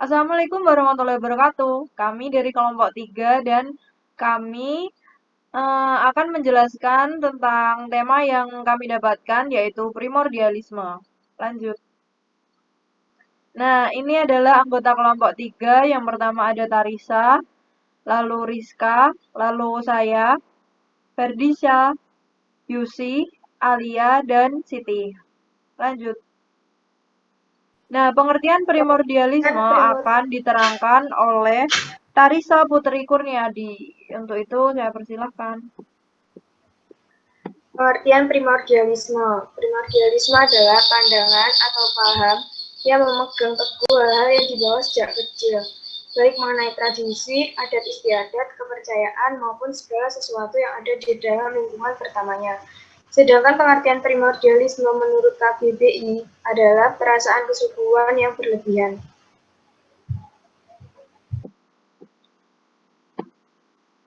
Assalamualaikum warahmatullahi wabarakatuh. Kami dari kelompok 3 dan kami akan menjelaskan tentang tema yang kami dapatkan yaitu primordialisme. Lanjut. Nah, ini adalah anggota kelompok 3. Yang pertama ada Tarisa, lalu Rizka, lalu saya, Ferdisha, Yusi, Alia, dan Siti. Lanjut. Nah, pengertian primordialisme akan diterangkan oleh Tarisa Putri Kurniadi. Untuk itu, saya persilahkan. Pengertian primordialisme. Primordialisme adalah pandangan atau paham yang memegang teguh hal-hal yang dibawa sejak kecil, baik mengenai tradisi, adat istiadat, kepercayaan, maupun segala sesuatu yang ada di dalam lingkungan pertamanya. Sedangkan pengertian primordialisme menurut KBBI adalah perasaan kesukuan yang berlebihan.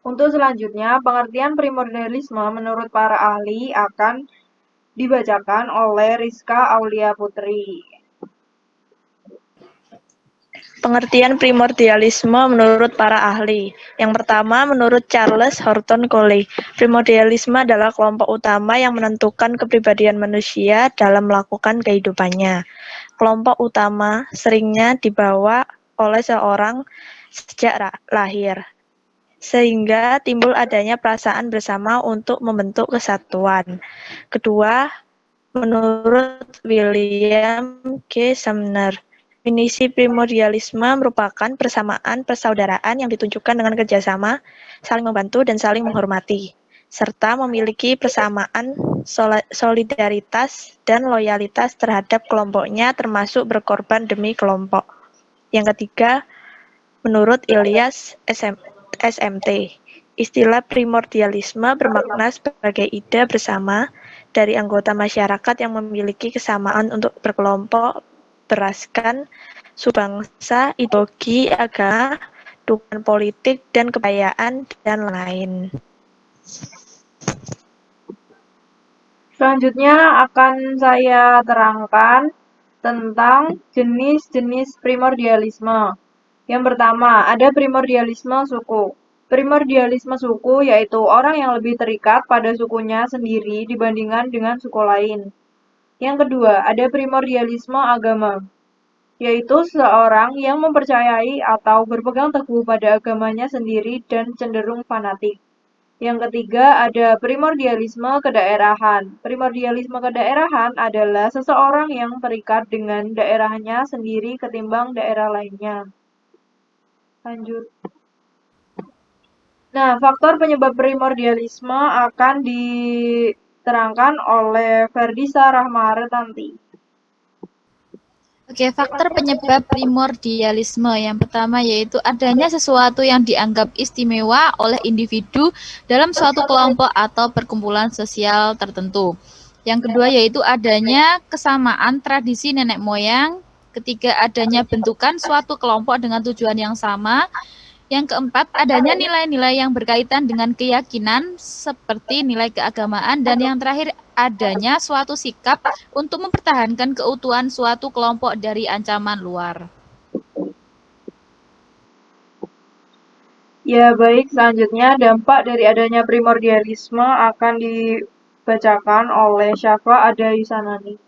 Untuk selanjutnya, pengertian primordialisme menurut para ahli akan dibacakan oleh Rizka Aulia Putri. Pengertian primordialisme menurut para ahli. Yang pertama, menurut Charles Horton Coley, primordialisme adalah kelompok utama yang menentukan kepribadian manusia dalam melakukan kehidupannya. Kelompok utama seringnya dibawa oleh seorang sejak lahir, sehingga timbul adanya perasaan bersama untuk membentuk kesatuan. Kedua, menurut William K. Sumner, definisi primordialisme merupakan persamaan persaudaraan yang ditunjukkan dengan kerjasama, saling membantu dan saling menghormati, serta memiliki persamaan solidaritas dan loyalitas terhadap kelompoknya termasuk berkorban demi kelompok. Yang ketiga, menurut Ilyas SMT, istilah primordialisme bermakna sebagai ide bersama dari anggota masyarakat yang memiliki kesamaan untuk berkelompok beraskan suku bangsa, ideologi, agama, dukungan politik, dan kebayaan, dan lain. Selanjutnya akan saya terangkan tentang jenis-jenis primordialisme. Yang pertama, ada primordialisme suku. Primordialisme suku yaitu orang yang lebih terikat pada sukunya sendiri dibandingkan dengan suku lain. Yang kedua, ada primordialisme agama, yaitu seorang yang mempercayai atau berpegang teguh pada agamanya sendiri dan cenderung fanatik. Yang ketiga, ada primordialisme kedaerahan. Primordialisme kedaerahan adalah seseorang yang terikat dengan daerahnya sendiri ketimbang daerah lainnya. Lanjut. Nah, faktor penyebab primordialisme akan diterangkan oleh Ferdisa Rahmaretanti. Oke, faktor penyebab primordialisme yang pertama yaitu adanya sesuatu yang dianggap istimewa oleh individu dalam suatu kelompok atau perkumpulan sosial tertentu. Yang kedua yaitu adanya kesamaan tradisi nenek moyang. Ketiga, adanya bentukan suatu kelompok dengan tujuan yang sama. Yang keempat, adanya nilai-nilai yang berkaitan dengan keyakinan seperti nilai keagamaan. Dan yang terakhir, adanya suatu sikap untuk mempertahankan keutuhan suatu kelompok dari ancaman luar. Ya, baik. Selanjutnya, dampak dari adanya primordialisme akan dibacakan oleh Syafa Adayusanani.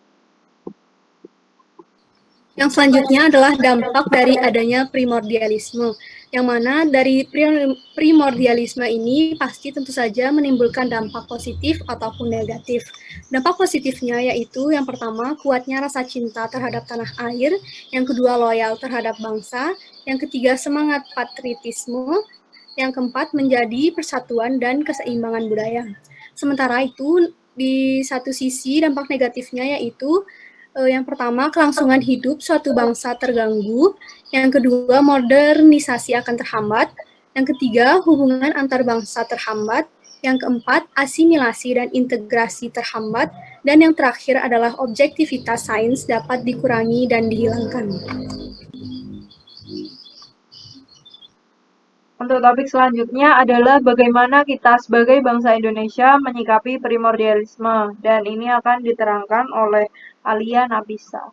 Yang selanjutnya adalah dampak dari adanya primordialisme, yang mana dari primordialisme ini pasti tentu saja menimbulkan dampak positif ataupun negatif. Dampak positifnya yaitu yang pertama, kuatnya rasa cinta terhadap tanah air, yang kedua, loyal terhadap bangsa, yang ketiga, semangat patriotisme, yang keempat, menjadi persatuan dan keseimbangan budaya. Sementara itu, di satu sisi dampak negatifnya yaitu yang pertama, kelangsungan hidup suatu bangsa terganggu. Yang kedua, modernisasi akan terhambat. Yang ketiga, hubungan antar bangsa terhambat. Yang keempat, asimilasi dan integrasi terhambat. Dan yang terakhir adalah objektivitas sains dapat dikurangi dan dihilangkan. Untuk topik selanjutnya adalah bagaimana kita sebagai bangsa Indonesia menyikapi primordialisme, dan ini akan diterangkan oleh Alia Nabisa.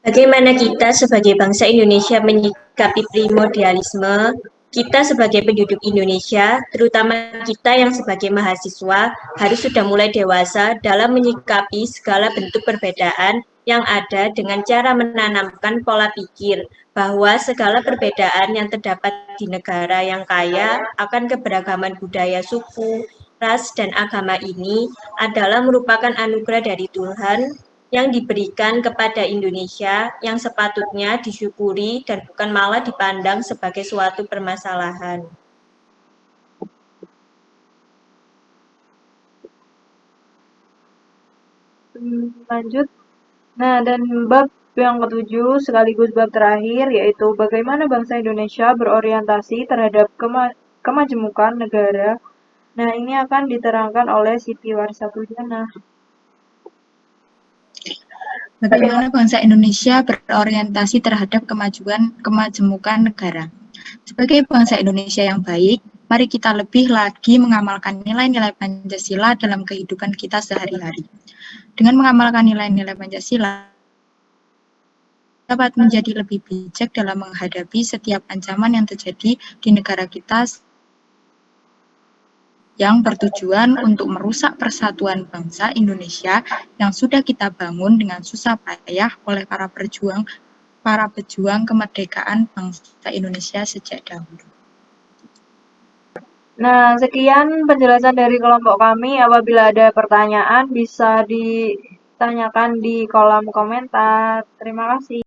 Bagaimana kita sebagai bangsa Indonesia menyikapi primordialisme? Kita sebagai penduduk Indonesia, terutama kita yang sebagai mahasiswa, harus sudah mulai dewasa dalam menyikapi segala bentuk perbedaan yang ada dengan cara menanamkan pola pikir bahwa segala perbedaan yang terdapat di negara yang kaya akan keberagaman budaya, suku, ras, dan agama ini adalah merupakan anugerah dari Tuhan yang diberikan kepada Indonesia yang sepatutnya disyukuri dan bukan malah dipandang sebagai suatu permasalahan. Lanjut. Nah, dan bab yang ketujuh sekaligus bab terakhir yaitu bagaimana bangsa Indonesia berorientasi terhadap kemajemukan negara. Nah, ini akan diterangkan oleh Siti Warsapujana. Bagaimana bangsa Indonesia berorientasi terhadap kemajemukan negara. Sebagai bangsa Indonesia yang baik, mari kita lebih lagi mengamalkan nilai-nilai Pancasila dalam kehidupan kita sehari-hari. Dengan mengamalkan nilai-nilai Pancasila, dapat menjadi lebih bijak dalam menghadapi setiap ancaman yang terjadi di negara kita yang bertujuan untuk merusak persatuan bangsa Indonesia yang sudah kita bangun dengan susah payah oleh para pejuang kemerdekaan bangsa Indonesia sejak dahulu. Nah, sekian penjelasan dari kelompok kami. Apabila ada pertanyaan bisa ditanyakan di kolom komentar. Terima kasih.